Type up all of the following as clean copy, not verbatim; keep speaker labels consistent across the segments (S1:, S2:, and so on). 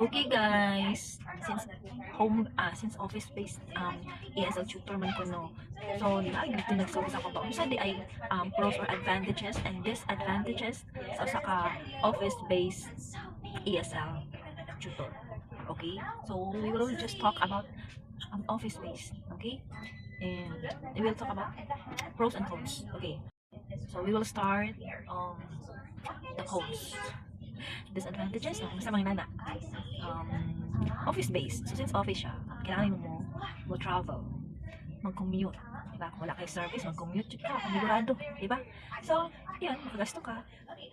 S1: Okay guys, since office-based ESL tutor man ko no. So di ba dito nagsulis ako ba unsa di ay pros or advantages and disadvantages sa usa ka office-based ESL tutor. Okay? So we will just talk about office-based, okay? And we will talk about pros and cons. Okay. So we will start the cons. Disadvantages, masamang nana. Um, Office-based. So since office siya, kailangan mo travel, mag-commute. Diba? Kung wala kayo service, mag-commute ka, panigurado. Diba? So, yan, makagasto ka,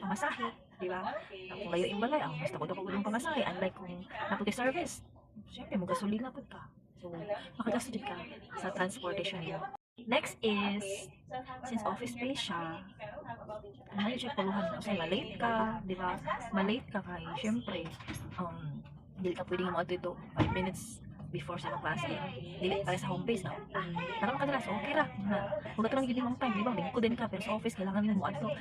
S1: pamasahe. Diba? Kung layo yung balay, gusto ko daw yung pamasahe. Unlike kung napag service, syempre, magasolina po ka. So, makagasto din ka sa transportation niyo. Next is, since office-based siya, ano siya puluhan mo? Kasi malate ka, di ba? Malate ka kay, syempre, hindi ka pwedeng mo dito 5 minutes before sa klase. Dili para sa home base na. Tarang ka na, so okay ra. Kung ito lang yun yung time, di ba? Lingko din ka, pero sa office, kailangan mo ato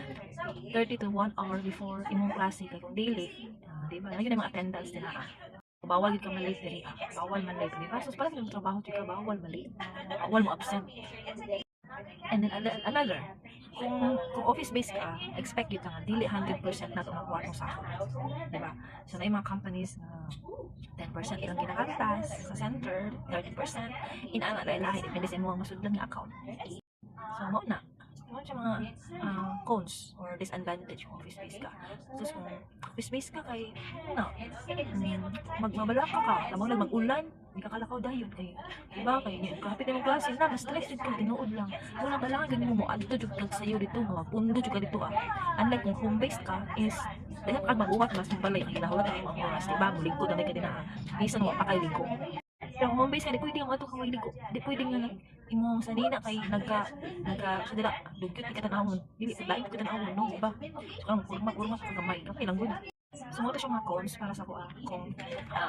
S1: 30 to 1 hour before imong klase. Kaya kung daily, di ba? Yun yung mga attendance din na. Bawal ka malate diri. Bawal man late, di ba? So, para sa trabaho, ka bawal malate. Bawal mo absent. And then another, kung office-based ka, expect yun nga, dili 100% na ito makuha itong sahod. Diba? So, na yung mga companies na 10% ilang ginakantas, sa center, 30%, inaana na ilahi, depende sa mga masudlan nga account. So, mo na. Ano siya mga cons or disadvantage kung office-based ka. So, kung office-based ka kay, magmabala ka, lamang lang mag-ulan, hindi ka kalakaw dahil kay, diba, kay, kapit na yung klase na, na-stress din ka, tinuod lang. Wala ba lang, ganyan mo, adto jud kag sayo dito, mapundo jud ka dito Unlike kung home-based ka, is, dahil ka mabuhat, mas balay, ang hinahulat ang mga oras, diba, mulingkod na may ka din na, isa mo, pakaligo. Pero kung home-based ka, di pwede yung ato kang mailigo. Di pwede nga imong sanina kay sa dila dugyot kita tanawon dili lain kita tanawon no ba so kung kurma sa gamay okay lang gud so mo to siya mga cons para sa ko kung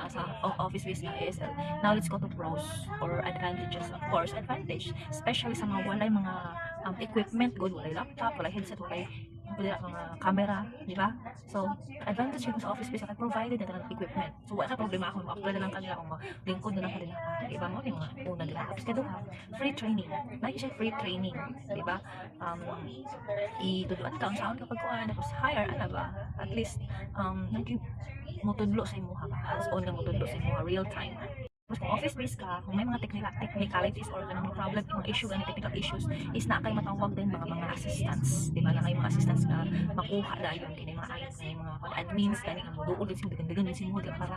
S1: sa office based na ASL. Now let's go to pros or advantages. Of course advantage especially sa mga walay mga equipment good, walay laptop, walay headset, walay mga camera, di ba? So, advantage ko sa office space, I provided na equipment. So, wala ka problema ako, ma-apply na lang kanila, kung lingkod na lang kanila. Di ba? Mo yung mga una nila. Tapos kaya free training. Lagi siya free training. Di ba? Ituduan ka ang sound kapag kuhaan. Tapos hire, ano ba? At least, mutudlo sa imuha. As-on nga mutudlo sa imuha, real time. Mas kung office-based ka, kung may mga technicalities or mga problem, mga issue, mga technical issues, is na kayo matawag din mga assistants. Di ba? Na kayo mga assistants na makuha dahil yung mga admins, kaya nga maduol din siya, dagan din siya para